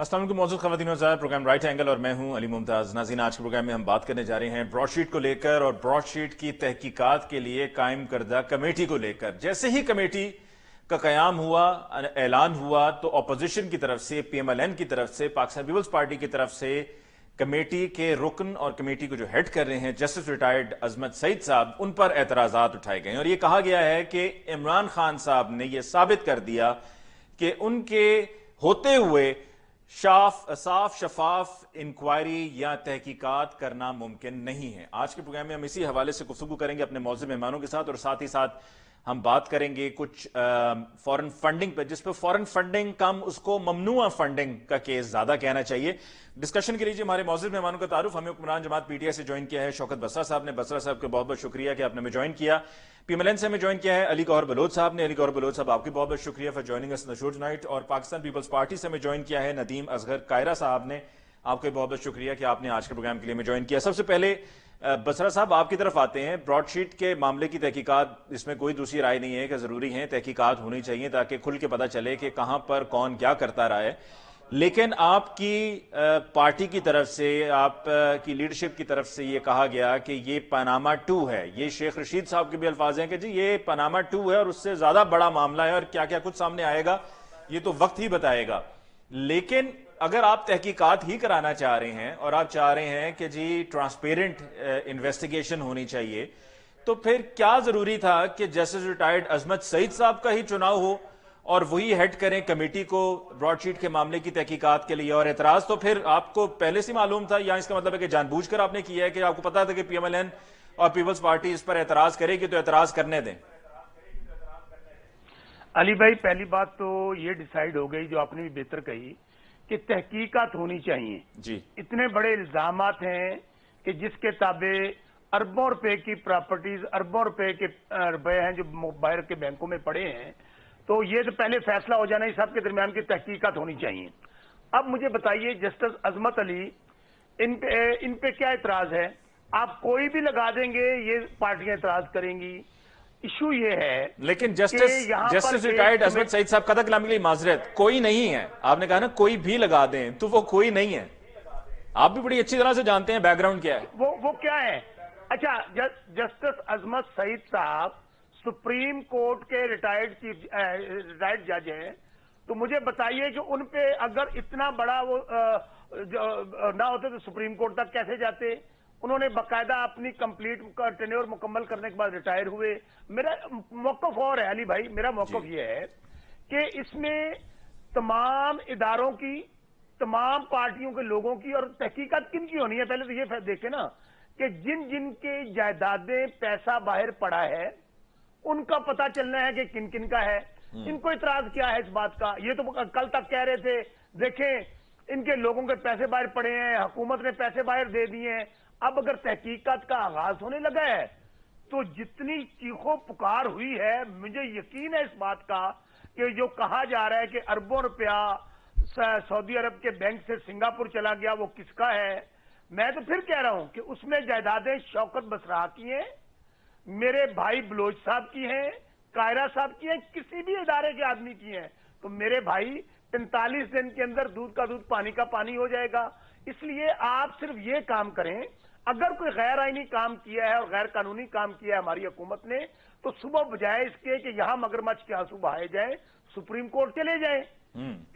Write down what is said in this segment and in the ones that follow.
अस्सलाम वालेकुम मौजूद ख़वातीन और हज़रात, प्रोग्राम राइट एंगल और मैं हूं अली मुमताज़। नाज़रीन, आज के प्रोग्राम में हम बात करने जा रहे हैं ब्रॉडशीट को लेकर और ब्रॉडशीट की तहकीकात के लिए कायम करदा कमेटी को लेकर। जैसे ही कमेटी का क़याम हुआ, ऐलान हुआ, तो अपोजिशन की तरफ से, PMLN की तरफ से, पाकिस्तान पीपल्स पार्टी की तरफ से कमेटी के रुकन और कमेटी को जो हेड कर रहे हैं जस्टिस रिटायर्ड अजमत सईद साहब, उन पर एतराज़ात उठाए गए और ये कहा गया है कि इमरान खान साहब ने यह साबित कर दिया कि उनके होते हुए साफ शफाफ इंक्वायरी या तहकीकात करना मुमकिन नहीं है। आज के प्रोग्राम में हम इसी हवाले से गुफ्तगू करेंगे अपने मौजूद मेहमानों के साथ और साथ ही साथ हम बात करेंगे कुछ फॉरेन फंडिंग पर, जिस पर फॉरेन फंडिंग कम उसको ममनुआ फंडिंग का केस ज्यादा कहना चाहिए। डिस्कशन के लिए हमारे मौजूद मेहमानों का तारुफ हमें हुक्मरान जमात PTI से ज्वाइन किया है शौकत बसरा साहब ने। बसरा साहब का बहुत बहुत शुक्रिया कि आपने हमें ज्वाइन किया। PMLN से हमें ज्वाइन किया है अली गौहर बलोच साहब ने। अली गौहर बलोच साहब, आपकी बहुत बहुत शुक्रिया for joining us in the show tonight. और पाकिस्तान पीपल्स पार्टी से हमें ज्वाइन किया है नदीम असगर कायरा साहब ने। आपको बहुत बहुत शुक्रिया कि आपने आज के प्रोग्राम के लिए हमें ज्वाइन किया। सबसे पहले बसरा साहब, आपकी तरफ आते हैं। ब्रॉडशीट के मामले की तहकीकात, इसमें कोई दूसरी राय नहीं है कि जरूरी है तहकीकात होनी चाहिए ताकि खुल के पता चले कि कहां पर कौन क्या करता रहा है। लेकिन आपकी पार्टी की तरफ से, आप की लीडरशिप की तरफ से ये कहा गया कि ये पनामा 2 है। ये शेख रशीद साहब के भी अल्फाज हैं कि जी ये पनामा 2 है और उससे ज्यादा बड़ा मामला है और क्या क्या कुछ सामने आएगा ये तो वक्त ही बताएगा। लेकिन अगर आप तहकीकात ही कराना चाह रहे हैं और आप चाह रहे हैं कि जी ट्रांसपेरेंट इन्वेस्टिगेशन होनी चाहिए, तो फिर क्या जरूरी था कि जस्टिस रिटायर्ड अजमत सईद साहब का ही चुनाव हो और वही हेड करें कमेटी को ब्रॉडशीट के मामले की तहकीकात के लिए? और एतराज तो फिर आपको पहले से मालूम था, या इसका मतलब है कि जानबूझकर आपने किया है कि आपको पता था कि PMLN और पीपल्स पार्टी इस पर एतराज करेगी तो एतराज करने दें? अली भाई, पहली बात तो ये डिसाइड हो गई, जो आपने भी बेहतर कही, कि तहकीकात होनी चाहिए जी। इतने बड़े इल्जामात हैं कि जिसके ताबे अरबों रुपए की प्रॉपर्टीज, अरबों रुपए के रुपए हैं जो बाहर के बैंकों में पड़े हैं। तो ये तो पहले फैसला हो जाना, इस सब के दरमियान की तहकीकात होनी चाहिए। अब मुझे बताइए, जस्टिस अजमत अली, इन पे क्या इतराज है? आप कोई भी लगा देंगे, ये पार्टियां इतराज करेंगी। इशू ये है, लेकिन जस्टिस रिटायर्ड अजमत सईद साहब, कदर कलामी के लिए माजरत, कोई नहीं है। आपने कहा ना कोई भी लगा दें, तो वो कोई नहीं है। आप भी बड़ी अच्छी तरह से जानते हैं बैकग्राउंड क्या है। वो क्या है? अच्छा, जस्टिस अजमत सईद साहब सुप्रीम कोर्ट के रिटायर्ड जज हैं, तो मुझे बताइए कि उन पे अगर इतना बड़ा वो ना होते तो सुप्रीम कोर्ट तक कैसे जाते? उन्होंने बाकायदा अपनी कंप्लीट टेन्योर मुकम्मल करने के बाद रिटायर हुए। मेरा मौकफ और है अली भाई, मेरा मौकफ ये है कि इसमें तमाम इदारों की, तमाम पार्टियों के लोगों की और तहकीकात किन की होनी है। पहले तो ये देखे ना कि जिन जिन के जायदादें पैसा बाहर पड़ा है उनका पता चलना है कि किन किन का है। इनको इतराज क्या है इस बात का? ये तो कल तक कह रहे थे देखें इनके लोगों के पैसे बाहर पड़े हैं, हुकूमत ने पैसे बाहर दे दिए हैं। अब अगर तहकीकात का आगाज होने लगा है तो जितनी चीखों पुकार हुई है, मुझे यकीन है इस बात का कि जो कहा जा रहा है कि अरबों रुपया सऊदी अरब के बैंक से सिंगापुर चला गया, वो किसका है? मैं तो फिर कह रहा हूं कि उसमें जायदादें शौकत बसरा की हैं, मेरे भाई बलोच साहब की हैं, कायरा साहब की हैं, किसी भी इदारे के आदमी की हैं। तो मेरे भाई 45 दिन के अंदर दूध का दूध पानी का पानी हो जाएगा। इसलिए आप सिर्फ ये काम करें, अगर कोई गैर आईनी काम किया है और गैर कानूनी काम किया है हमारी हुकूमत ने, तो सुबह बजाय इसके कि यहां मगरमच्छ के आंसू बहाए जाए, सुप्रीम कोर्ट चले जाएं।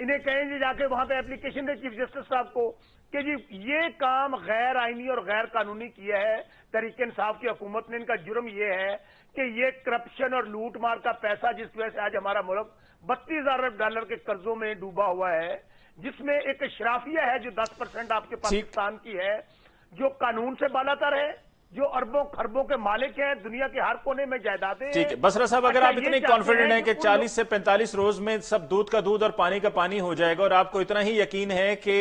इन्हें कहें जाके वहां पे एप्लीकेशन दे चीफ जस्टिस साहब को कि जी ये काम गैर आईनी और गैर कानूनी किया है तहरीक इंसाफ की हुकूमत ने। इनका जुर्म ये है कि ये करप्शन और लूट मार का पैसा, जिस वजह से आज हमारा मुल्क 32,000 अरब डॉलर के कर्जों में डूबा हुआ है, जिसमें एक शराफिया है जो 10% आपके पाकिस्तान की है, जो कानून से बालातर है, जो अरबों खरबों के मालिक हैं, दुनिया के हर कोने में जायदादें। ठीक है बसरा साहब, अगर आप इतने कॉन्फिडेंट हैं कि 40 से 45 रोज में सब दूध का दूध और पानी का पानी हो जाएगा और आपको इतना ही यकीन है कि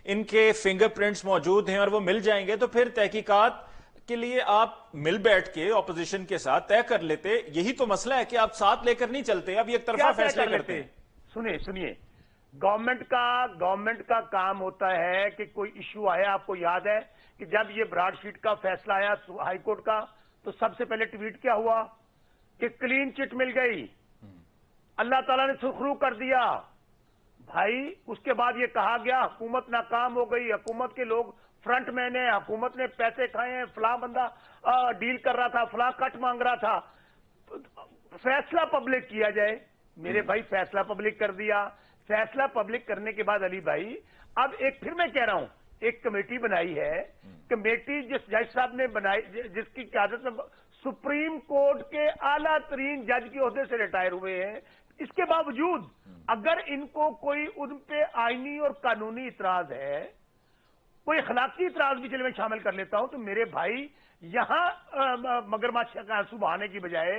इनके फिंगरप्रिंट्स मौजूद हैं और वो मिल जाएंगे, तो फिर तहकीकात के लिए आप मिल बैठ के ऑपोजिशन के साथ तय कर लेते। यही तो मसला है कि आप साथ लेकर नहीं चलते, अब एक तरफा फैसले करते हैं। सुनिए, गवर्नमेंट का काम होता है कि कोई इश्यू आया, आपको याद है कि जब ये ब्रॉडशीट का फैसला आया हाई कोर्ट का, तो सबसे पहले ट्वीट क्या हुआ कि क्लीन चिट मिल गई, अल्लाह ताला ने सुरखरू कर दिया, भाई उसके बाद ये कहा गया हुकूमत नाकाम हो गई, हुकूमत के लोग फ्रंट मैन है, हुकूमत ने पैसे खाए हैं, फलां बंदा डील कर रहा था, फलां कट मांग रहा था। फैसला पब्लिक किया जाए। मेरे भाई फैसला पब्लिक कर दिया। फैसला पब्लिक करने के बाद अली भाई अब एक फिर मैं कह रहा हूं, एक कमेटी बनाई है। कमेटी जिस जज साहब ने बनाई, जिसकी क़यादत में सुप्रीम कोर्ट के आला तरीन जज के ओहदे से रिटायर हुए हैं, इसके बावजूद अगर इनको कोई उन पे आईनी और कानूनी इतराज है, कोई अखलाकी इतराज भी चले मैं शामिल कर लेता हूं, तो मेरे भाई यहां मगरमच्छ का आंसू बहाने की बजाय,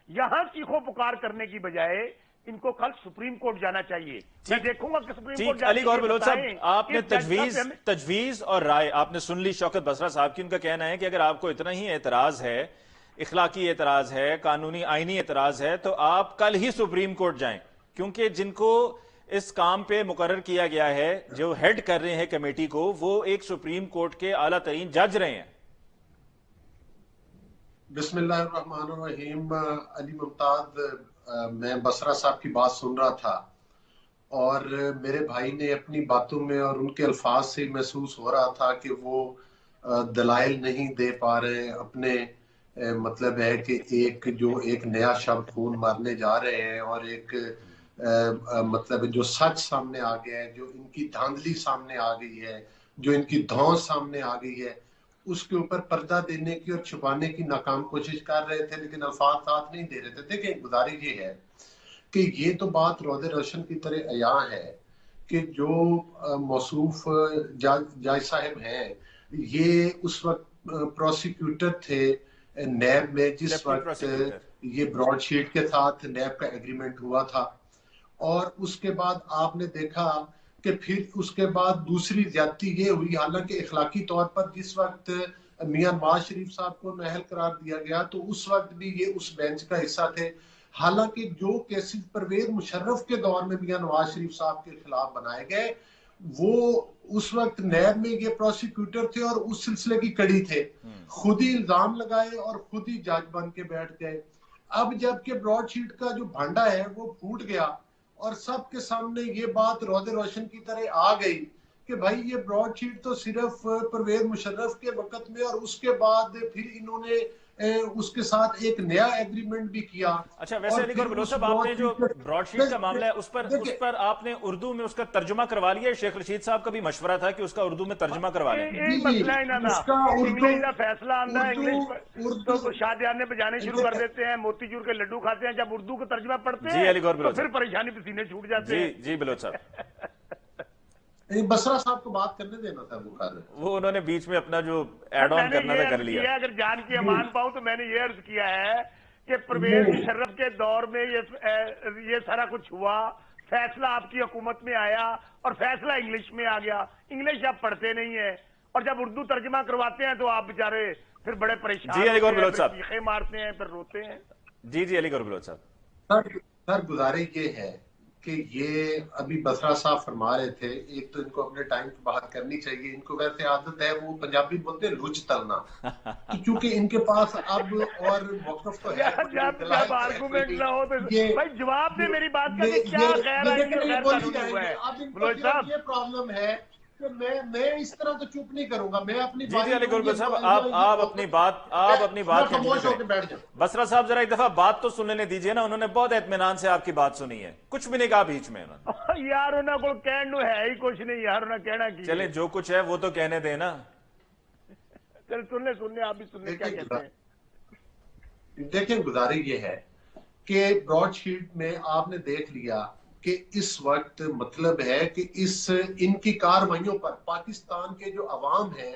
यहां चीखों पुकार करने की बजाय इनको कल सुप्रीम कोर्ट जाना चाहिए। मैं देखूंगा कि सुप्रीम कोर्ट अली गौर बलोच साहब, बताएं आपने कि तजवीज और राय आपने सुन ली शौकत बसरा साहब की। उनका कहना है कि अगर आपको इतना ही एतराज है, इखलाकी एतराज है, कानूनी आईनी एतराज है, तो आप कल ही सुप्रीम कोर्ट जाएं, क्योंकि जिनको इस काम पे मुकर्रर किया गया है, जो हेड कर रहे हैं कमेटी को, वो एक सुप्रीम कोर्ट के आला तरीन जज रहे हैं। बिस्मिल्लाहिर्रहमानिर्रहीम। अली मुमताज, मैं बसरा साहब की बात सुन रहा था और मेरे भाई ने अपनी बातों में और उनके अल्फाज से महसूस हो रहा था कि वो दलाइल नहीं दे पा रहे अपने। मतलब है कि एक नया शब्द खून मारने जा रहे हैं और एक मतलब जो सच सामने आ गया है, जो इनकी धांधली सामने आ गई है, जो इनकी धौंस सामने आ गई है, उसके ऊपर पर्दा देने की और छुपाने की नाकाम कोशिश कर रहे थे, लेकिन अल्फाज साथ नहीं दे रहे थे। देखिए, गुजारिश ये है कि ये तो बात रोदे रोशन की तरह अया है कि जो मौसूफ जज साहब हैं, ये उस वक्त प्रोसिक्यूटर थे नैब में, जिस वक्त ये ब्रॉडशीट के साथ नैब का एग्रीमेंट हुआ था। और उसके बाद आपने देखा कि फिर उसके बाद दूसरी ज्यादती ये हुई, हालांकि इखलाकी तौर पर जिस वक्त मियां नवाज शरीफ साहब को नाअहल करार दिया गया तो उस वक्त भी ये उस बेंच का हिस्सा थे। हालांकि जो केसेस परवेज मुशर्रफ के दौर में मियां नवाज शरीफ साहब के खिलाफ बनाए गए, वो उस वक्त नैब में ये प्रोसिक्यूटर थे और उस सिलसिले की कड़ी थे, खुद ही इल्जाम लगाए और खुद ही जज बन के बैठ गए। अब जबकि ब्रॉडशीट का जो भांडा है वो फूट गया और सबके सामने ये बात रोदे रोशन की तरह आ गई कि भाई ये ब्रॉडशीट तो सिर्फ परवेज मुशर्रफ के वक्त में, और उसके बाद फिर इन्होंने उसके साथ एक नया एग्रीमेंट भी किया। अच्छा, वैसे अली गौर बलोच साहब, आपने जो ब्रॉडशीट का मामला है उस पर आपने उर्दू में उसका तर्जुमा करवा लिया? शेख रशीद साहब का भी मशवरा था कि उसका उर्दू में तर्जुमा करवा लें। फैसला आना है इंग्लिश तो शादियाने बजाने शुरू कर देते हैं, मोतीचूर के लड्डू खाते हैं, जब उर्दू का तर्जुमा पढ़ते हैं तो फिर परेशानी पसीने छूट जाते हैं। जी बलोच साहब, बसरा साहब को बात करने देना था, वो उन्होंने बीच में अपना जो एड ऑन करना था कर लिया। अगर जान के मान पाऊं तो मैंने ये अर्ज किया है कि परवेज मुशर्रफ के दौर में ये सारा कुछ हुआ, फैसला आपकी हुकूमत में आया और फैसला इंग्लिश में आ गया। इंग्लिश आप पढ़ते नहीं है और जब उर्दू तर्जुमा करवाते हैं तो आप बेचारे फिर बड़े परेशान, जी अली गौर बलोच साहब, चीखे मारते हैं, फिर रोते हैं। जी अली गौर बलोच साहब, सर गुजारिश ये है कि ये अभी बसरा साहब फरमा रहे थे, एक तो इनको अपने टाइम की बात करनी चाहिए। इनको वैसे आदत है, वो पंजाबी बोलते हैं लुच तलना, क्योंकि इनके पास अब और वक़्फ़ तो है। जब आर्गुमेंट ना हो तो भाई जवाब दे मेरी बात का, क्या गैर ये प्रॉब्लम है कि मैं इस तरह तो चुप नहीं करूंगा। मैं अपनी साहब, आप अपनी बात खामोश होकर बैठ जाओ। बसरा साहब जरा एक दफा बात तो सुन लेने दीजिए ना। उन्होंने बहुत इत्मीनान से आपकी बात सुनी है, कुछ भी नहीं कहा बीच में उन्होंने। यार उन्हें को कहना है ही कुछ नहीं यार, उन्हें कहना की चले जो कुछ है वो तो कहने देना। चल सुन ले आप भी सुन ले क्या कहते हैं। देखिए, गुजारिश ये है कि ब्रॉडशीट में आपने देख लिया कि इस वक्त मतलब है कि इनकी कार्रवाइयों पर पाकिस्तान के जो अवाम है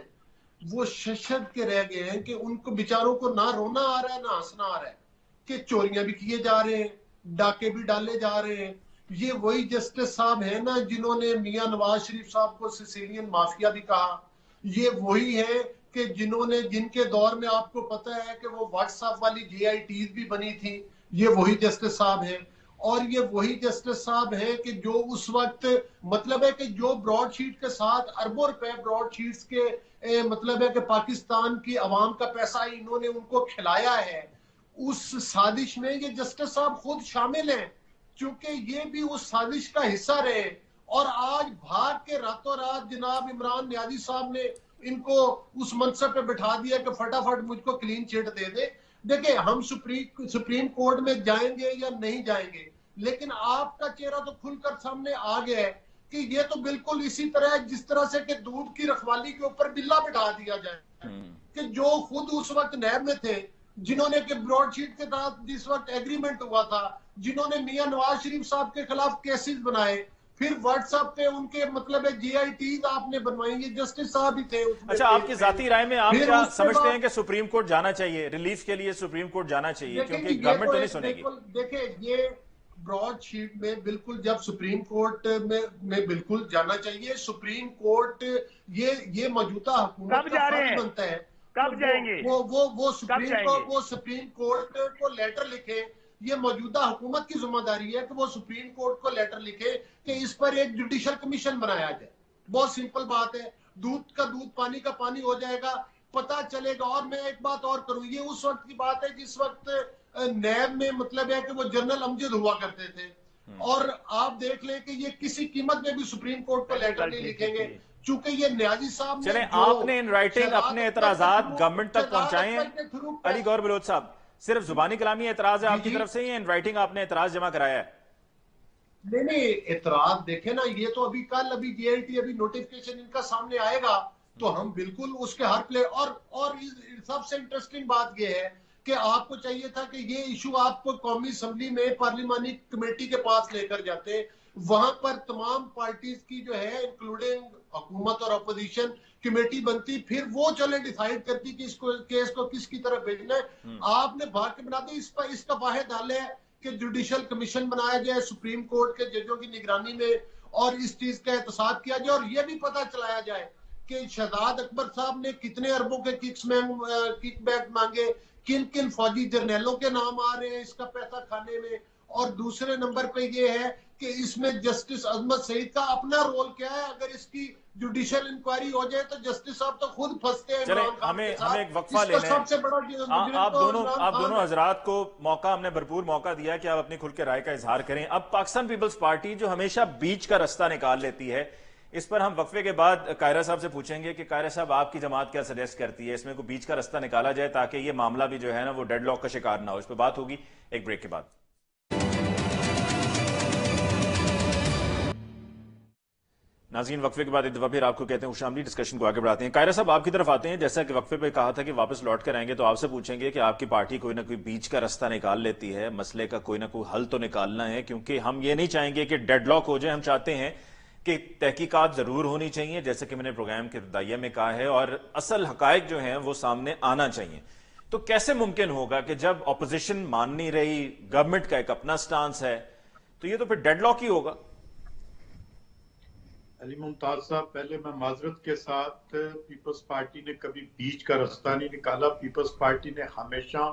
वो शशद के रह गए हैं कि उनको बेचारों को ना रोना आ रहा है ना हंसना आ रहा है कि चोरियां भी किए जा रहे हैं, डाके भी डाले जा रहे हैं। ये वही जस्टिस साहब है ना जिन्होंने मियां नवाज शरीफ साहब को सिसिलियन माफिया भी कहा। ये वही है कि जिनके दौर में आपको पता है कि वो व्हाट्सएप वाली JITs भी बनी थी, ये वही जस्टिस साहब है। और ये वही जस्टिस साहब है कि जो उस वक्त मतलब है कि जो ब्रॉडशीट के साथ अरबों रुपए ब्रॉडशीट्स के मतलब है कि पाकिस्तान की आवाम का पैसा इन्होंने उनको खिलाया है, उस साजिश में ये जस्टिस साहब खुद शामिल हैं, क्योंकि ये भी उस साजिश का हिस्सा रहे और आज भाग के रातों रात जनाब इमरान नियाजी साहब ने इनको उस मनसब पे बिठा दिया कि फटाफट मुझको क्लीन चिट दे दे। देखिए, हम सुप्रीम कोर्ट में जाएंगे या नहीं जाएंगे, लेकिन आपका चेहरा तो खुलकर सामने आ गया है कि ये तो बिल्कुल इसी तरह है जिस तरह से कि दूध की रखवाली के ऊपर बिल्ला बिठा दिया जाए कि जो खुद उस वक्त नैब में थे, जिन्होंने के ब्रॉडशीट के तहत जिस वक्त एग्रीमेंट हुआ था, जिन्होंने मियां नवाज शरीफ साहब के खिलाफ केसेस बनाए, फिर व्हाट्सएप पे उनके मतलब है GITs आपने बनवाई, ये जस्टिस साहब ही थे उसमें। अच्छा, आपकी जाती राय में आप क्या समझते हैं कि सुप्रीम कोर्ट जाना चाहिए, रिलीफ के लिए सुप्रीम कोर्ट जाना चाहिए, क्योंकि गवर्नमेंट तो नहीं सुनेगी? देखिए, ये ब्रॉडशीट में बिल्कुल जब सुप्रीम कोर्ट में बिल्कुल जाना चाहिए। सुप्रीम कोर्ट ये मौजूदा हुकूमत का फर्ज बनता है। कब जाएंगे? वो सुप्रीम कोर्ट को लेटर लिखे। ये मौजूदा हुकूमत की जिम्मेदारी है कि वो सुप्रीम कोर्ट को लेटर लिखे कि इस पर एक जुडिशल कमीशन बनाया जाए। बहुत सिंपल बात है, दूध का दूध, पानी का पानी हो जाएगा, पता चलेगा। और मैं एक बात और करूं, ये उस वक्त की बात है जिस वक्त नैब में मतलब है कि वो जनरल अमजद हुआ करते थे। और आप देख लें कि ये किसी कीमत में भी सुप्रीम कोर्ट को लेटर नहीं लिखेंगे, चूंकि ये न्याजी साहब चले आपने इन राइटिंग अपने एतराजात गवर्नमेंट तक पहुंचाए हैं। अली गौर बलोच साहब, सिर्फ जुबानी कलामी एतराज है आपकी तरफ से या इन राइटिंग आपने एतराज जमा कराया है? नहीं, एतराज देखे ना, ये तो अभी कल GIT अभी नोटिफिकेशन इनका सामने आएगा तो हम बिल्कुल उसके हर प्ले। और सबसे इंटरेस्टिंग बात ये है कि आपको चाहिए था कि ये इशू आपको कौमी असेंबली में पार्लिमानी कमेटी के पास लेकर जाते, वहां पर तमाम पार्टीज की जो है इंक्लूडिंग हुकूमत और अपोजिशन कमेटी बनती, फिर वो चले डिसाइड करती कि इसको केस को किसकी तरफ भेजना है। आपने भाग के बना दी। इसका वाहिद हल है कि जुडिशल कमीशन बनाया जाए सुप्रीम कोर्ट के जजों की निगरानी में और इस चीज का एहतसाब किया जाए और यह भी पता चलाया जाए कि शहजाद अकबर साहब ने कितने अरबों के किकबैक मांगे, किन किन फौजी जर्नैलों के नाम आ रहे हैं इसका पैसा खाने में। और दूसरे नंबर पे ये है कि इसमें जस्टिस अजमत सईद का अपना रोल क्या है। अगर इसकी जुडिशियल इंक्वायरी हो जाए तो जस्टिस साहब तो खुद फंसते हैं। चले हमें एक वक्फा लेने, सबसे बड़ा आप दोनों हजरात को मौका, हमने भरपूर मौका दिया कि आप अपनी खुल के राय का इजहार करें। अब पाकिस्तान पीपल्स पार्टी जो हमेशा बीच का रास्ता निकाल लेती है, इस पर हम वक्फे के बाद कायरा साहब से पूछेंगे कि कायरा साहब आपकी जमात क्या सजेस्ट करती है, इसमें कोई बीच का रास्ता निकाला जाए ताकि ये मामला भी जो है ना वो डेडलॉक का शिकार ना हो। इस पर बात होगी एक ब्रेक के बाद। नाज़रीन, वक्फे के बाद एक दफा फिर आपको कहते हैं खुशामदीद, डिस्कशन को आगे बढ़ाते हैं। कायरा साहब आपकी तरफ आते हैं। जैसा कि वक्फे पे कहा था कि वापस लौट कर आएंगे, तो आपसे पूछेंगे कि आपकी पार्टी कोई ना कोई बीच का रास्ता निकाल लेती है, मसले का कोई ना कोई हल तो निकालना है, क्योंकि हम ये नहीं चाहेंगे कि डेडलॉक हो जाए। हम चाहते हैं कि तहकीकात जरूर होनी चाहिए, जैसे कि मैंने प्रोग्राम के दाइया में कहा है, और असल हकायक जो हैं वो सामने आना चाहिए। तो कैसे मुमकिन होगा कि जब अपोजिशन मान नहीं रही, गवर्नमेंट का एक अपना स्टांस है, तो ये तो फिर डेडलॉक ही होगा। अली मुमताज साहब, पहले मैं माजरत के साथ, पीपल्स पार्टी ने कभी बीच का रास्ता नहीं निकाला। पीपल्स पार्टी ने हमेशा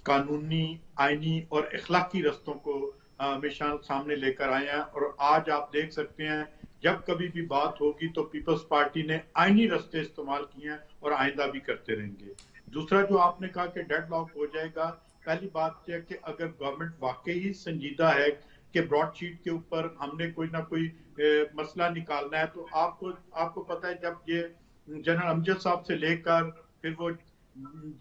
कानूनी, आईनी और इखलाकी रास्तों को हमेशा सामने लेकर आए हैं। और आज आप देख सकते हैं जब कभी भी बात होगी तो पीपल्स पार्टी ने आईनी रास्ते इस्तेमाल किए हैं और आइंदा भी करते रहेंगे। दूसरा, जो आपने कहा कि डेडलॉक हो जाएगा, पहली बात यह कि अगर गवर्नमेंट वाकई ही संजीदा है कि ब्रॉडशीट के ऊपर हमने कोई ना कोई मसला निकालना है, तो आपको पता है जब ये जनरल अमजद साहब से लेकर फिर वो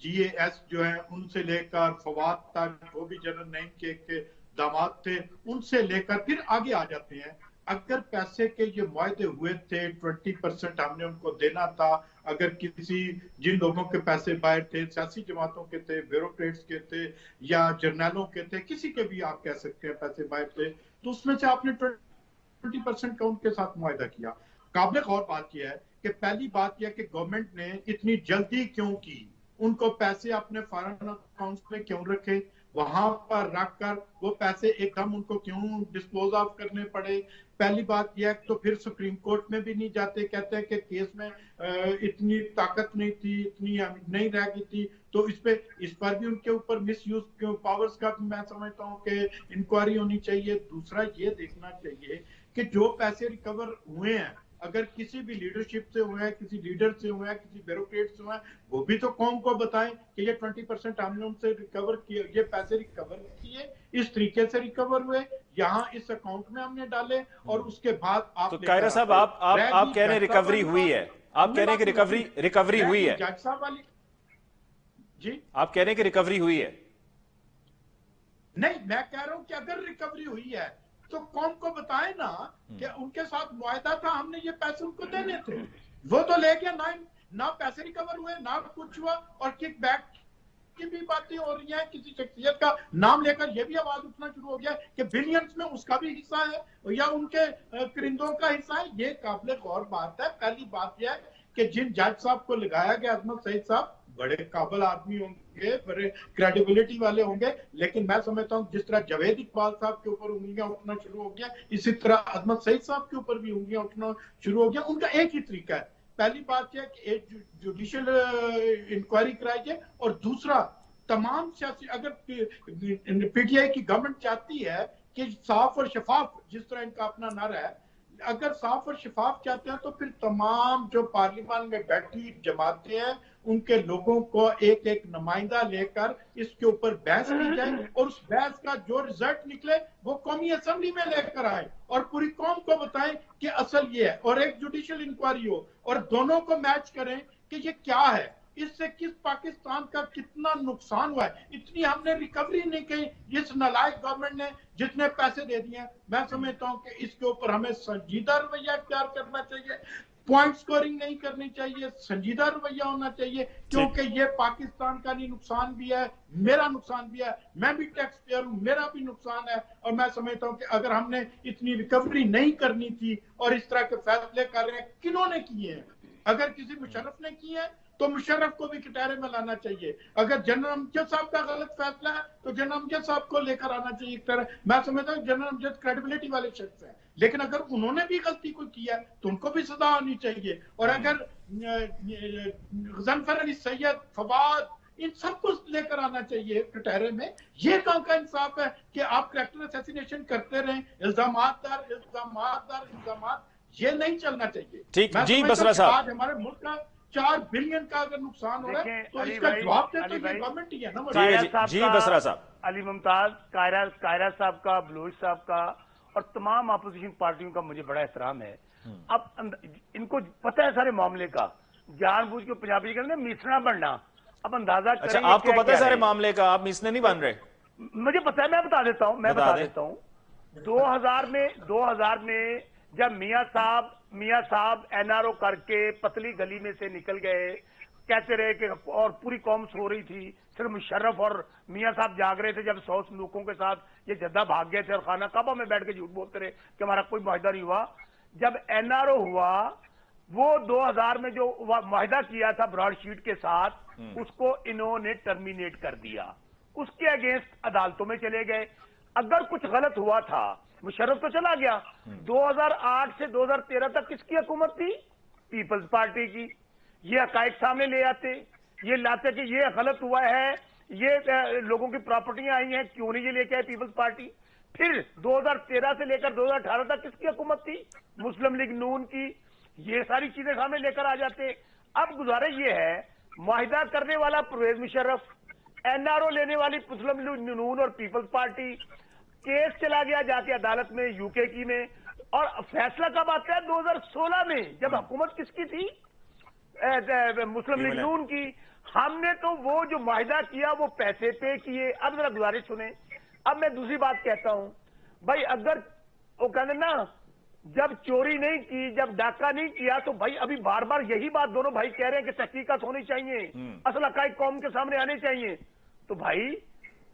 GAS जो है उनसे लेकर फवाद तक, वो भी जनरल नईम के दामाद थे, उनसे लेकर फिर आगे आ जाते हैं। अगर पैसे के ये मुआहदे हुए थे, 20% हमने उनको देना था, अगर किसी जिन लोगों के पैसे बाहर थे, सियासी जमातों के थे, ब्यूरोक्रेट्स के थे या जर्नैलों के थे, किसी के भी आप कह सकते हैं पैसे बाहर थे, तो उसमें से आपने 20% का उनके साथ मुआहदा किया। काबिल गौर बात यह है कि पहली बात यह कि गवर्नमेंट ने इतनी जल्दी क्यों की, उनको पैसे अपने फॉरेन अकाउंट्स में क्यों रखे, वहां पर रखकर वो पैसे एकदम उनको क्यों डिस्पोज ऑफ करने पड़े। पहली बात यह, तो फिर सुप्रीम कोर्ट में भी नहीं जाते, कहते हैं कि केस में इतनी ताकत नहीं थी, इतनी नहीं रह गई थी, तो इस पर भी उनके ऊपर मिस यूज पावर्स का मैं समझता हूँ कि इंक्वायरी होनी चाहिए। दूसरा ये देखना चाहिए कि जो पैसे रिकवर हुए हैं अगर किसी भी लीडरशिप से हुए हैं, किसी लीडर से हुए हैं, किसी ब्यूरोक्रेट से हुए हैं, वो भी तो कौम को बताएं कि ये 20% हमने उनसे रिकवर किए, ये पैसे रिकवर किए, इस तरीके से रिकवर हुए, यहाँ इस अकाउंट में हमने डाले, और उसके बाद आप तो कायरा साहब आप कह रहे हैं रिकवरी हुई है, आप कह रहे हैं कि रिकवरी हुई है, जज साहब वाली जी, आप कह रहे हैं कि रिकवरी हुई है? नहीं, मैं कह रहा हूं कि अगर रिकवरी हुई है तो कौम को बताएं ना कि उनके साथ मुआहदा था, हमने ये पैसे उनको देने थे, वो तो ले गया, ना पैसे रिकवर हुए, ना कुछ हुआ, और किक बैक की भी बातें हो रही हैं, किसी शख्सियत का नाम लेकर ये भी आवाज उठना शुरू हो गया कि बिलियंस में उसका भी हिस्सा है या उनके परिंदों का हिस्सा है। ये काबिल गौर बात है। पहली बात यह है कि जिन जज साहब को लगाया गया, अजमत सईद साहब बड़े काबिल आदमी होंगे, बड़े क्रेडिबिलिटी वाले होंगे, लेकिन मैं समझता हूँ जिस तरह जावेद इकबाल साहब के ऊपर उंगलियां उठना शुरू हो गया, इसी तरह अजमत सईद साहब के ऊपर भी उंगलियां उठना शुरू हो गया। उनका एक ही तरीका है, पहली बात यह कि एक जुडिशियल इंक्वायरी कराई जाए, और दूसरा तमाम सियासी, अगर पीटीआई की गवर्नमेंट चाहती है कि साफ और शफाफ, जिस तरह इनका अपना नारा है, अगर साफ और शफाफ चाहते हैं तो फिर तमाम जो पार्लियामेंट में बैठी जमातें हैं उनके लोगों को एक एक नुमाइंदा लेकर इसके ऊपर बहस की जाए, और उस बहस का जो रिजल्ट निकले वो कौमी असेंबली में लेकर आए और पूरी कौम को बताएं कि असल ये है, और एक जुडिशियल इंक्वायरी हो और दोनों को मैच करें कि ये क्या है, इससे किस पाकिस्तान का कितना नुकसान हुआ है। इतनी हमने रिकवरी नहीं की इस नालायक गवर्नमेंट ने जितने पैसे दे दिए। मैं समझता हूं कि इसके ऊपर हमें संजीदा रवैया इख्तियार करना चाहिए, पॉइंट स्कोरिंग नहीं करनी चाहिए, संजीदा रवैया होना चाहिए, क्योंकि ये पाकिस्तान का नहीं नुकसान भी है, मेरा नुकसान भी है, मैं भी टैक्स पेयर हूं, मेरा भी नुकसान है। और मैं समझता हूं कि अगर हमने इतनी रिकवरी नहीं करनी थी और इस तरह के फैसले कर रहे हैं, किन्होंने किए हैं? अगर किसी मुशर्रफ ने किए हैं तो मुशर्रफ को भी कटहरे में लाना चाहिए। अगर जनरल अमजद साहब का गलत फैसला है तो जनरल अमजद साहब को लेकर आना चाहिए एक तरह। मैं समझता हूँ जनरल अमजद क्रेडिबिलिटी वाले शख्स हैं, लेकिन अगर उन्होंने भी गलती कोई किया तो उनको भी सजा होनी चाहिए। और अगर गजनफर अली सैयद, फवाद, इन सबको लेकर आना चाहिए कटहरे में। ये कहाँ का इंसाफ है कि आप कैरेक्टर असैसिनेशन करते रहें, इल्जामात ये नहीं चलना चाहिए। ठीक जी बसरा साहब, आज हमारे मुल्क का 4 बिलियन का अगर नुकसान हो रहा है तो इसका जवाब देते तो गवर्नमेंट ही है ना। जी बसरा साहब, अली मुमताज, कायरा साहब का, बलूच साहब का और तमाम अपोजिशन पार्टियों का मुझे बड़ा एहतराम है। अब इनको पता है सारे मामले का, जानबूझ के पंजाबी कहते हैं मिसना बनना। अब अंदाजा करें। अच्छा, आपको पता है सारे मामले का, आप मिसने नहीं बन रहे? मुझे पता है, मैं बता देता हूं 2000 में जब मियां साहब एनआरओ करके पतली गली में से निकल गए, कहते रहे कि, और पूरी कौम सो रही थी, सिर्फ मुशर्रफ और मियां साहब जाग रहे थे जब 100 लोगों के साथ ये जद्दा भाग गए थे और खाना काबा में बैठ के झूठ बोलते रहे कि हमारा कोई मुआहदा नहीं हुआ। जब एनआरओ हुआ, वो 2000 में जो मुआहदा किया था ब्रॉडशीट के साथ, उसको इन्होंने टर्मिनेट कर दिया, उसके अगेंस्ट अदालतों में चले गए। अगर कुछ गलत हुआ था, मुशर्रफ तो चला गया। 2008 से 2013 तक किसकी हुकूमत थी? पीपल्स पार्टी की। ये हकायक सामने ले आते, ये लाते कि ये गलत हुआ है, ये लोगों की प्रॉपर्टियां आई हैं, क्यों नहीं ये लेके आए पीपल्स पार्टी। फिर 2013 से लेकर 2018 तक किसकी हुकूमत थी? मुस्लिम लीग नून की। ये सारी चीजें सामने लेकर आ जाते। अब गुजारिश ये है, मुआहिदा करने वाला परवेज मुशर्रफ, एनआरओ लेने वाली मुस्लिम लीग नून और पीपल्स पार्टी। केस चला गया जाके अदालत में, यूके की में, और फैसला कब आता है? 2016 में, जब हुकूमत किसकी थी? मुस्लिम लीग नून की। हमने तो वो जो मुआहिदा किया वो पैसे पे किए। अब जरा गुजारिश सुने। अब मैं दूसरी बात कहता हूं भाई, अगर वो कहते ना, जब चोरी नहीं की, जब डाका नहीं किया, तो भाई अभी बार बार यही बात दोनों भाई कह रहे हैं कि तहकीकात होनी चाहिए, असल हकायक कौम के सामने आने चाहिए। तो भाई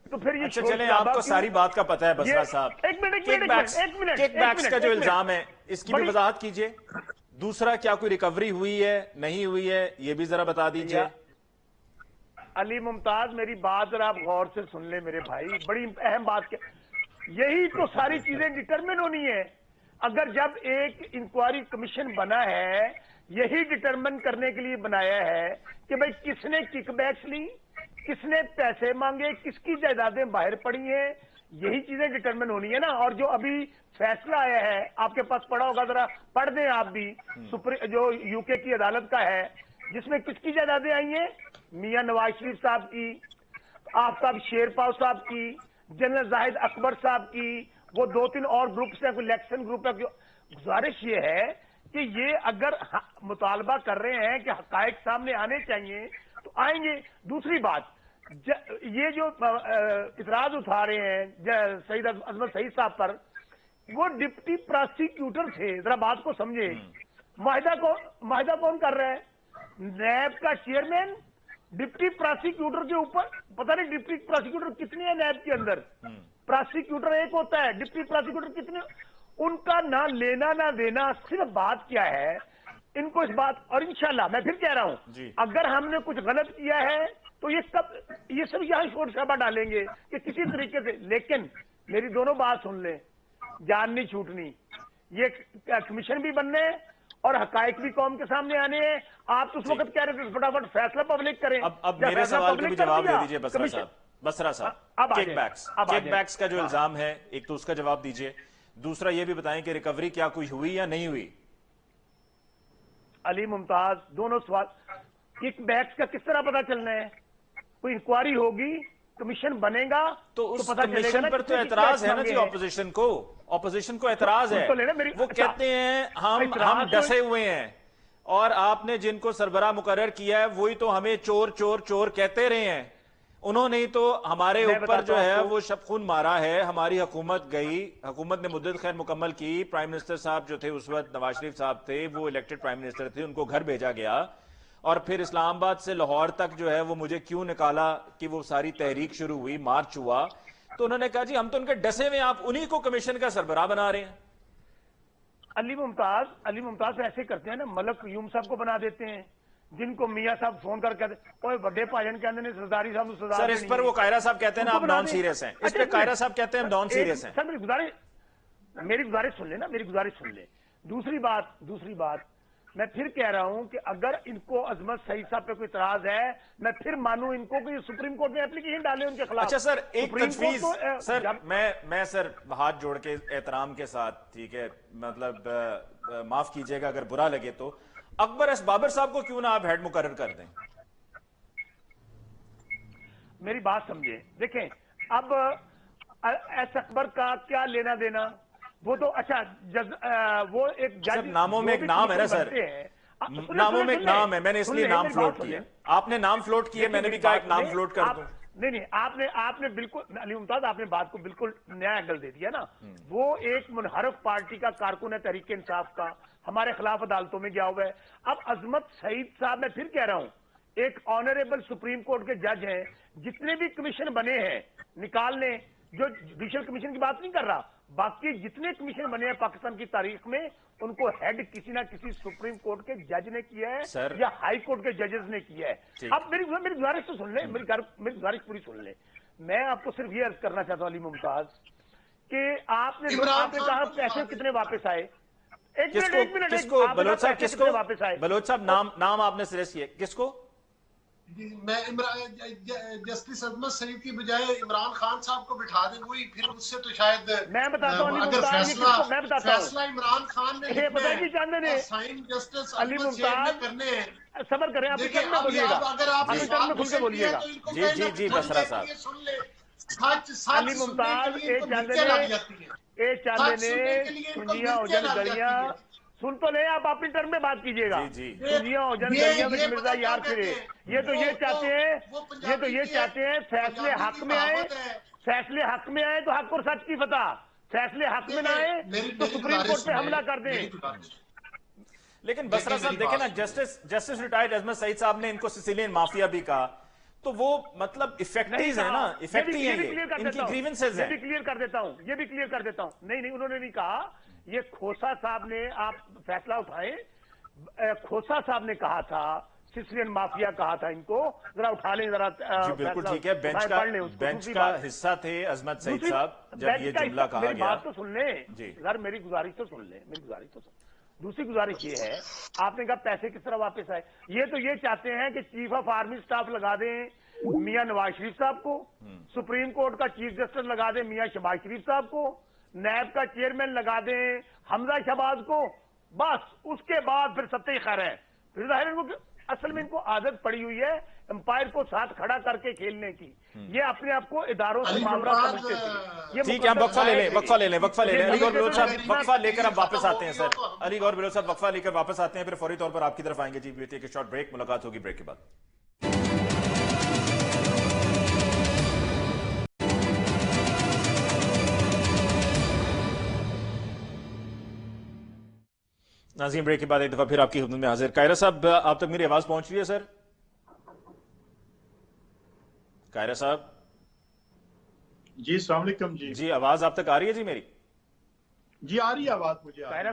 तो फिर ये अच्छा चले, आपको सारी बात का पता है बसरा साहब। एक मिनट किकबैक्स का जो इल्जाम है, इसकी भी वजाहत कीजिए। दूसरा, क्या कोई रिकवरी हुई है, नहीं हुई है, ये भी जरा बता दीजिए। अली मुमताज, मेरी बात जरा आप गौर से सुन ले मेरे भाई, बड़ी अहम बात। यही तो सारी चीजें डिटरमिन होनी है। अगर जब एक इंक्वायरी कमीशन बना है, यही डिटरमिन करने के लिए बनाया है कि भाई किसने किकबैक्स ली, किसने पैसे मांगे, किसकी जायदादें बाहर पड़ी हैं, यही चीजें डिटरमिन होनी है ना। और जो अभी फैसला आया है आपके पास पढ़ा होगा, जरा पढ़ दें आप भी, जो यूके की अदालत का है, जिसमें किसकी जायदादें आई हैं, मियां नवाज शरीफ साहब की, आफ्ताब शेरपाव साहब की, जनरल जाहिद अकबर साहब की, वो 2-3 और ग्रुप्स हैं, इलेक्शन ग्रुप है। गुजारिश ये है कि ये अगर मुतालबा कर रहे हैं कि हकायक सामने आने चाहिए तो आएंगे। दूसरी बात, ये जो इतराज उठा रहे हैं सईद अजमत सईद साहब पर, वो डिप्टी प्रोसिक्यूटर थे, जरा बात को समझे। माहिदा कौन कर रहा है? नैब का चेयरमैन डिप्टी प्रोसिक्यूटर के ऊपर, पता नहीं डिप्टी प्रोसिक्यूटर कितने हैं नैब के अंदर, प्रोसिक्यूटर एक होता है, डिप्टी प्रोसिक्यूटर कितने, उनका ना लेना ना देना। सिर्फ बात क्या है, इनको इस बात, और इंशाल्लाह मैं फिर कह रहा हूं, अगर हमने कुछ गलत किया है तो ये सब यहां शोर शराबा डालेंगे कि किसी तरीके से। लेकिन मेरी दोनों बात सुन ले, जान नहीं छूटनी, ये कमीशन भी बनने और हकायक भी कौम के सामने आने हैं। आप तो उस वक्त कह रहे थे फटाफट फैसला पब्लिक करें। अब मेरे सवाल का भी जवाब दे दीजिए बसरा साहब। किकबैक्स का जो इल्जाम है, एक तो उसका जवाब दीजिए, दूसरा ये भी बताएं कि रिकवरी क्या कोई हुई या नहीं हुई। अली मुमताज, दोनों सवाल। किकबैक्स का किस तरह पता चलना है? कोई इंक्वायरी होगी, कमीशन बनेगा तो उस पता कमीशन पर तो एतराज है ना जी, ऑपोजिशन को एतराज है। वो कहते हैं हम डसे हुए हैं और आपने जिनको सरबराह मुकर्रर किया है वही तो हमें चोर चोर चोर कहते रहे हैं। उन्होंने ही तो हमारे ऊपर जो है वो शबखून मारा है। हमारी हुकूमत गई, हुकूमत ने मुद्दत खैर मुकम्मल की, प्राइम मिनिस्टर साहब जो थे उस वक्त नवाज शरीफ साहब थे, वो इलेक्टेड प्राइम मिनिस्टर थे, उनको घर भेजा गया और फिर इस्लामाबाद से लाहौर तक जो है वो मुझे क्यों निकाला कि वो सारी तहरीक शुरू हुई, मार्च हुआ, तो उन्होंने कहा जी हम तो उनके डसे हुए, आप उन्हीं को कमीशन का सरबराह बना रहे हैं। अली मुमताज ऐसे करते हैं ना, मलक यूम साहब को बना देते हैं, जिनको मियां साहब फोन कर कहते हैं बड़े भाईजान कहते हैं सरदारी साहब सजा। सर इस पर वो कायरा साहब कहते हैं ना आप नॉन सीरियस हैं, इस पे कायरा साहब कहते हैं हम नॉन सीरियस हैं। सर मेरी गुजारिश सुन ले ना, मेरी गुजारिश सुन ले। दूसरी बात मैं फिर कह रहा हूं कि अगर इनको अजमत सईद साहब पे कोई इतराज है, मैं फिर मानूं इनको कि सुप्रीम कोर्ट में एप्लीकेशन डाले उनके खिलाफ। अच्छा सर, एक तजवीज सर, मैं सर हाथ जोड़ के एहतराम के साथ, ठीक है, मतलब माफ कीजिएगा अगर बुरा लगे तो, अकबर एस बाबर साहब को क्यों ना आप हेड मुकर्रर कर दें? मेरी बात समझे, देखें अब एस अकबर का क्या लेना देना, वो तो अच्छा वो एक जज, नामों में एक नाम है ना सर, नामों में एक नाम है, मैंने इसलिए नाम फ्लोट किया। आपने नाम फ्लोट किया, मैंने भी कहा एक नाम फ्लोट कर दूं। नहीं, आपने बिल्कुल अली मुमताज, आपने बात को बिल्कुल नया एंगल दे दिया ना। वो एक मुनहरफ पार्टी का कारकुन है तहरीक इंसाफ का, हमारे खिलाफ अदालतों में गया हुआ है। अब अजमत सईद साहब, मैं फिर कह रहा हूं, एक ऑनरेबल सुप्रीम कोर्ट के जज हैं, जितने भी कमीशन बने हैं निकालने, जो जुडिशियल कमीशन की बात नहीं कर रहा, बाकी जितने कमीशन बने हैं पाकिस्तान की तारीख में, उनको हेड किसी ना किसी सुप्रीम कोर्ट के जज ने किया है या हाई कोर्ट के जजेस ने किया है। अब मेरी गुजारिश तो सुन ले, मेरी गुजारिश पूरी सुन ले। मैं आपको सिर्फ ये अर्ज करना चाहता हूं अली मुमताज कि आपने कहा पैसे कितने वापस आए, एक मिनट बलोच साहब किसको वापस आए? बलोच साहब नाम आपने सजेस्ट किया, किसको? मैं जस्टिस अजमत सईद की बजाय इमरान खान साहब को बिठा दें, वही फिर उससे तो शायद मैं बताता हूं, अगर फैसला इमरान खान ने साइन जस्टिस अजमत सईद ने करने हैं। सबर करें, आप बोलिएगा, अगर आप खुल के बोलिएगा। जी बसरा साहब, सुन ले, सच अली मुमताज ए चांदे ने सुनिया हो जन गलियां, सुन तो नहीं, आप अपनी टर्म में बात कीजिएगा। दुनिया हो जन गलियां में मिर्जा यार फिरे, ये तो ये चाहते हैं फैसले हक में आए, फैसले हक में आए तो हक और सच की फतह, फैसले हक में ना आए तो सुप्रीम कोर्ट पे हमला कर दें। लेकिन बसरा साहब देखें ना, जस्टिस रिटायर्ड अजमत सईद साहब ने इनको सिसिलियन माफिया भी कहा, तो वो मतलब इफेक्टिव है ना, इफेक्टिव है ये, इनकी ग्रीवेंसेस है। ये भी क्लियर कर देता हूं, नहीं उन्होंने नहीं कहा, ये खोसा साहब ने, आप फैसला उठाएं, खोसा साहब ने कहा था, सिसिलियन माफिया कहा था इनको, जरा उठा लें जरा। बिल्कुल ठीक है, बेंच का हिस्सा थे अजमत सईद साहब जब ये जुमला कहा गया। बात तो सुन ले सर, मेरी गुजारिश तो सुन ले, दूसरी गुजारिश ये है, आपने कहा पैसे किस तरह वापस आए, ये तो ये चाहते हैं कि चीफ ऑफ आर्मी स्टाफ लगा दें मियां नवाज शरीफ साहब को, सुप्रीम कोर्ट का चीफ जस्टिस लगा दें मियां शहबाज शरीफ साहब को, नैब का चेयरमैन लगा दें हमजा शहबाज को, बस उसके बाद फिर सत्ते खैर है। फिर जाहिर इनको असल में इनको आदत पड़ी हुई है एम्पायर को साथ खड़ा करके खेलने की। ये अपने आप को इदारों से मामला समझते थे। ठीक है, हम वक्फा ले लें, वक्फा ले लें, वक्फा ले लें। अली गौर बलोच साहब वक्फा लेकर अब वापस आते हैं सर। अली गौर बलोच साहब वक्फा लेकर वापस आते हैं, फिर फौरी तौर पर आपकी तरफ आएंगे। जी we take a short break, मुलाकात होगी ब्रेक के बाद। नाज़रीन, ब्रेक के बाद एक दफा फिर आपकी खिदमत में हाजिर। कायरा साहब, आप तक मेरी आवाज पहुंच रही है सर? कायरा साहब जी, अस्सलाम वालेकुम जी। जी, आवाज आप तक आ रही है जी मेरी? जी आ रही है आवाज मुझे। कायरा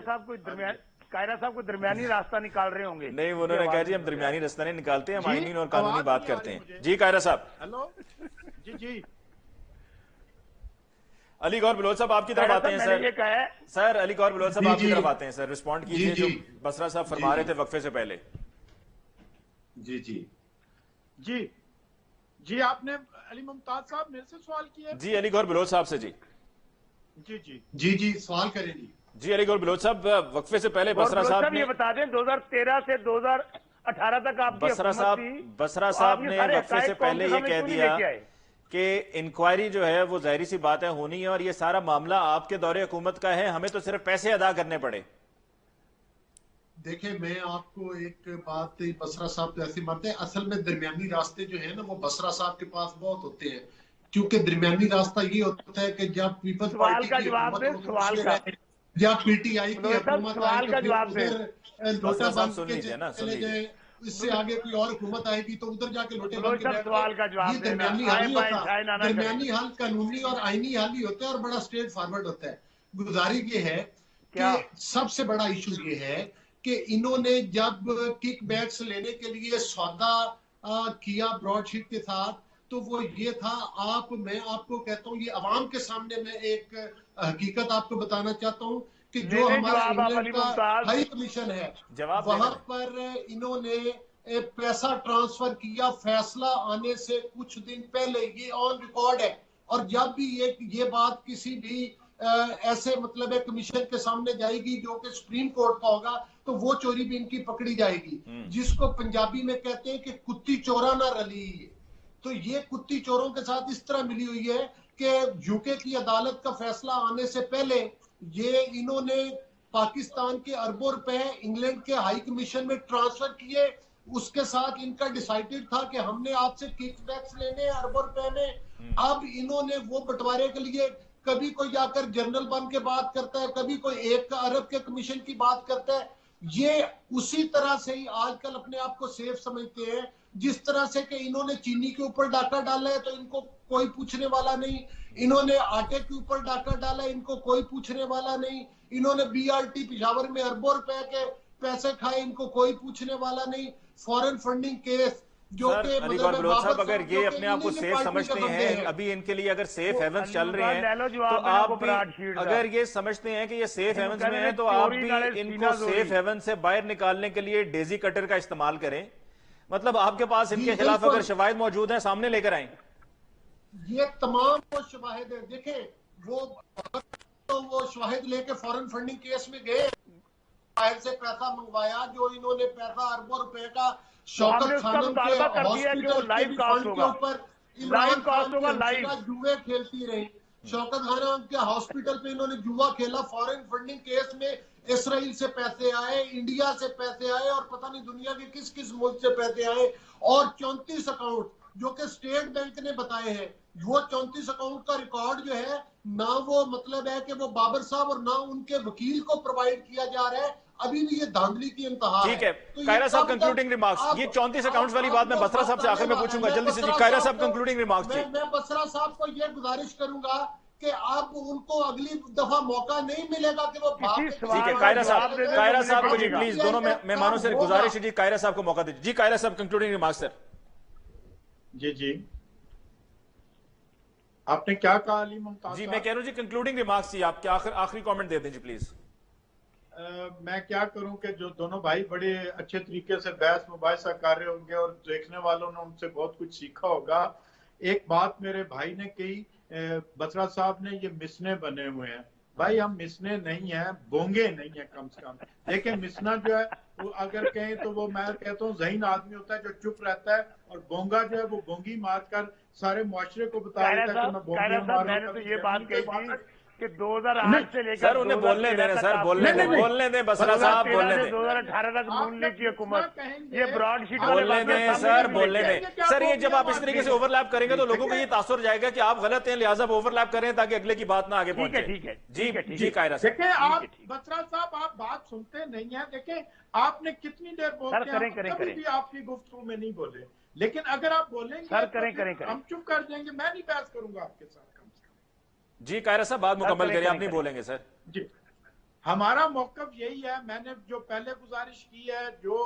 साहब को दरमियानी रास्ता निकाल रहे होंगे। नहीं, उन्होंने कहा जी हम दरमियानी रास्ता नहीं निकालते, हम आईनी और कानूनी बात करते हैं। जी कायरा साहब। हेलो जी जी। अली गौर बलोच साहब आपकी तरफ आते हैं सर। सर अली गौर बलोच साहब आपकी तरफ आते हैं सर, रिस्पॉन्ड कीजिए जो बसरा साहब फरमा रहे थे वक्फे से पहले। जी जी जी जी, आपने अली मुमताज साहब मेरे से सवाल किया? जी अली गौर बलोच साहब से। जी जी जी जी जी, सवाल करें जी। जी अली गौर बलोच साहब, वक्फे से पहले बसरा साहब ने, ये बता दें 2013 से 2018 तक आपकी बसरा साहब ने वक्फे से पहले ये कह दिया कि इंक्वायरी जो है वो जाहिर सी बात है होनी है और ये सारा मामला आपके दौरे हुकूमत का है, हमें तो सिर्फ पैसे अदा करने पड़े। देखिए, मैं आपको एक बात, बसरा साहब तो ऐसे मानते हैं, असल में दरमियानी रास्ते जो है ना वो बसरा साहब के पास बहुत होते हैं, क्योंकि दरमियानी रास्ता ये होता है कि जब पीपल्स पार्टी का जवाब दे, सवाल का, जब पीटीआई की हुकूमत सवाल का जवाब दे, लोटा बंद के चले गए, इससे आगे कोई और हुकूमत आएगी तो उधर जाके लोटे बंद के सवाल का जवाब देना। दरमियानी हल नहीं होता, दरमियानी हल कानूनी और आईनी हल ही होता है और बड़ा स्ट्रेट फॉरवर्ड होता है। गुजारिश ये है कि सबसे बड़ा इशू ये है कि इन्होंने जब किक बैक्स लेने के लिए सौदा किया ब्रॉडशीट के साथ, तो वो ये था, मैं आपको कहता हूँ, ये अवाम के सामने मैं एक हकीकत आपको बताना चाहता हूँ कि जो हमारा इंग्लैंड का हाई कमीशन है वहां पर इन्होंने पैसा ट्रांसफर किया फैसला आने से कुछ दिन पहले, ये ऑन रिकॉर्ड है। और जब भी ये बात किसी भी ऐसे मतलब कमीशन के सामने जाएगी जो कि सुप्रीम कोर्ट का होगा, तो वो चोरी भी इनकी पकड़ी जाएगी, जिसको पंजाबी में कहते हैं कि कुत्ती चोरा ना रली। तो ये कुत्ती चोरों के साथ इस तरह मिली हुई है कि यूके की अदालत का फैसला आने से पहले ये इन्होंने पाकिस्तान के अरबों रुपए इंग्लैंड के हाई कमीशन में ट्रांसफर किए। उसके साथ इनका डिसाइडेड था कि हमने आपसे किकबैक्स लेने हैं अरबों रुपए में। अब इन्होंने वो बंटवारे के लिए कभी कोई जाकर जनरल बन के बात करता है, कभी कोई 1 अरब के कमीशन की बात करता है। ये उसी तरह से ही आजकल अपने आप को सेफ समझते हैं, जिस तरह से कि इन्होंने चीनी के ऊपर डाका डाला है तो इनको कोई पूछने वाला नहीं, इन्होंने आटे के ऊपर डाका डाला है, इनको कोई पूछने वाला नहीं, इन्होंने बीआरटी पिशावर में अरबों रुपए के पैसे खाए, इनको कोई पूछने वाला नहीं। फॉरेन फंडिंग केस जो कि अली गौर बलोच साहब, अगर ये अपने आप को सेफ समझते हैं, अभी इनके लिए अगर सेफ हेवंस चल रहे हैं, तो आप भी अगर ये समझते हैं कि ये सेफ हेवंस में है, तो आप भी इनको सेफ हेवन से बाहर निकालने के लिए डेजी कटर का इस्तेमाल करें। मतलब आपके पास इनके खिलाफ अगर शवाहिद मौजूद हैं, सामने लेकर आए। ये तमाम वो शवाहिद है, देखे वो शवाहिद लेके फॉरेन फंडिंग केस में गए, बाहर से पैसा मंगवाया, जो इन्होंने पैसा अरबों रुपए का शौकत खानम के हॉस्पिटल के फंड के ऊपर इमरान खान के जुए खेलती रही। शौकत खानम के हॉस्पिटल पे इन्होंने जुआ खेला, फॉरेन फंडिंग केस में इसराइल से पैसे आए, इंडिया से पैसे आए और पता नहीं दुनिया के किस किस मुल्क से पैसे आए। और 34 अकाउंट जो कि स्टेट बैंक ने बताए हैं, वो 34 अकाउंट का रिकॉर्ड जो है ना, वो मतलब है कि वो बाबर साहब और ना उनके वकील को प्रोवाइड किया जा रहा है। अभी भी ये धांधली की इंतहा है। ठीक है, कायरा साहब कंक्लूडिंग रिमार्क्स। ये 34 अकाउंट्स वाली बात मैं बसरा साहब से आखिर में पूछूंगा, जल्दी से। जी कायरा साहब कंक्लूडिंग रिमार्क्स। मैं बसरा साहब को ये गुजारिश करूंगा कि अब उनको अगली दफा मौका नहीं मिलेगा कि वो ठीक है, कायरा साहब को जी प्लीज, दोनों मेहमानों से गुजारिश है जी, कायरा साहब को मौका दीजिए। जी कायरा साहब कंक्लूडिंग रिमार्क्स सर। जी जी, आपने क्या कहा अली मुमताज? जी मैं कह रहा हूं जी कंक्लूडिंग रिमार्क्स जी, आपके आखिरी कमेंट दे दें जी प्लीज। मैं क्या करूं कि जो दोनों भाई बड़े अच्छे तरीके से बहस मुबाहिसा कर रहे होंगे और देखने वालों ने उनसे बहुत कुछ सीखा होगा। एक बात मेरे भाई ने कही, बसरा साहब ने, ये मिसने बने हुए हैं। भाई हम मिसने नहीं है, बोंगे नहीं है कम से कम। देखिए मिसना जो है वो अगर कहें तो वो मैं कहता हूँ ज़हीन आदमी होता है जो चुप रहता है, और बोंगा जो है वो बोंगी मारकर सारे मुआशरे को बता देता है कि मैं बोंगी मारूं। मैंने तो ये बात कही थी कि 2008 से लेकर सर उन्हें बोलने दें, सर बोलने दें बसरा साहब, बोलने दें। 2018 तक नून लीग की हुकूमत, ये ब्रॉडशीट बोलने दें सर, बोलने दें सर। ये जब आप इस तरीके से ओवरलैप करेंगे तो लोगों को ये तासुर जाएगा कि आप गलत हैं, लिहाजा ओवरलैप करें ताकि अगले की बात ना आगे पहुंचे। ठीक है जी कायरा साहब। देखिए आप बसरा साहब आप बात सुनते नहीं है। देखिए आपने कितनी देर बोलते हैं, कभी भी आपकी गुफ्तगू में नहीं बोले, लेकिन अगर आप बोलेंगे सर करें हम चुप कर जाएंगे। मैं नहीं बहस करूंगा आपके साथ। जी कायरा साहब बात मुकम्मल करिए, आप नहीं बोलेंगे सर। जी हमारा मौकफ यही है, मैंने जो पहले गुजारिश की है, जो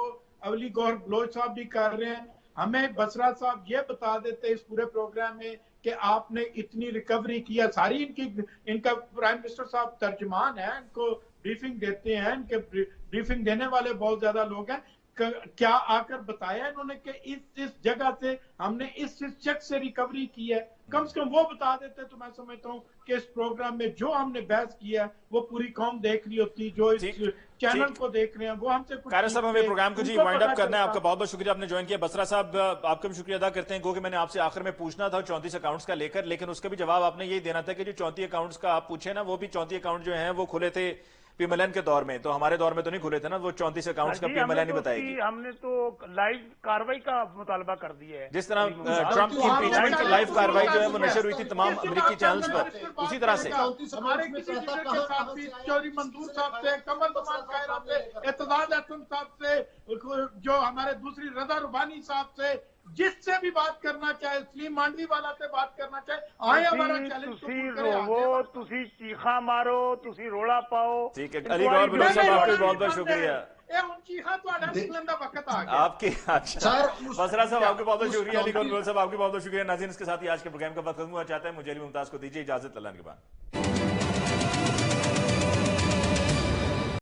अवली गौर बलोच साहब भी कर रहे हैं, हमें बसरा साहब ये बता देते इस पूरे प्रोग्राम में कि आपने इतनी रिकवरी की है सारी। इनका प्राइम मिनिस्टर साहब तर्जमान है, इनको ब्रीफिंग देते हैं, इनके ब्रीफिंग देने वाले बहुत ज्यादा लोग हैं। क्या आकर बताया इन्होंने कि इस जगह से हमने इस चेक से रिकवरी की है? कम से कम वो बता देते तो मैं समझता हूँ कि इस प्रोग्राम में जो हमने बहस किया है वो पूरी कौम देख रही होती, जो इस चैनल को देख रहे हैं वो हमसे कुछ। कायरा साहब हमें प्रोग्राम को जी वाइंड अप करना है। आपका बहुत बहुत शुक्रिया, आपने ज्वाइन किया। बसरा साहब आपका भी शुक्रिया अदा करते हैं। गो कि मैंने आपसे आखिर में पूछना था 34 अकाउंट्स का लेकर, लेकिन उसका भी जवाब आपने यही देना था कि जो 34 अकाउंट्स का आप पूछे ना, वो भी 34 अकाउंट जो है वो खुले थे पीएमएलएन के दौर में, तो हमारे दौर में तो नहीं खुले थे ना। वो 34 अकाउंट्स का पीएमएलएन ही बताएगी। हमने तो लाइव कार्रवाई का मुतालबा कर दिया है। जिस तरह ट्रंप की इम्पीचमेंट की लाइव कार्रवाई जो है वो नशर हुई थी तमाम अमेरिकी चैनल्स पर, उसी तरह से हमारे किसी लीडर के साथ भी, चौधरी मंसूर साहब से, कमल कुमार कायरा से, एतजाज हसन साहब से, जो हमारे दूसरी रजा रुबानी साहब से, जिससे भी बात करना चाहे, सलीम मांडवी वाला से बात करना चाहे, आए हमारा चैलेंज। तुसी चीखा मारो, तुसी रोड़ा पाओ। ठीक है अली गौर बलोच साहब, आपका बहुत बहुत शुक्रिया। आपके बसरा साहब आपके बहुत बहुत शुक्रिया, अली गौर बलोच साहब आपके बहुत बहुत शुक्रिया। नाज़रीन इसके साथ ही आज के प्रोग्राम का वक्त खत्म हुआ चाहता है। मुझे अली मुमताज को दीजिए इजाजत, अल्लाह के बाद।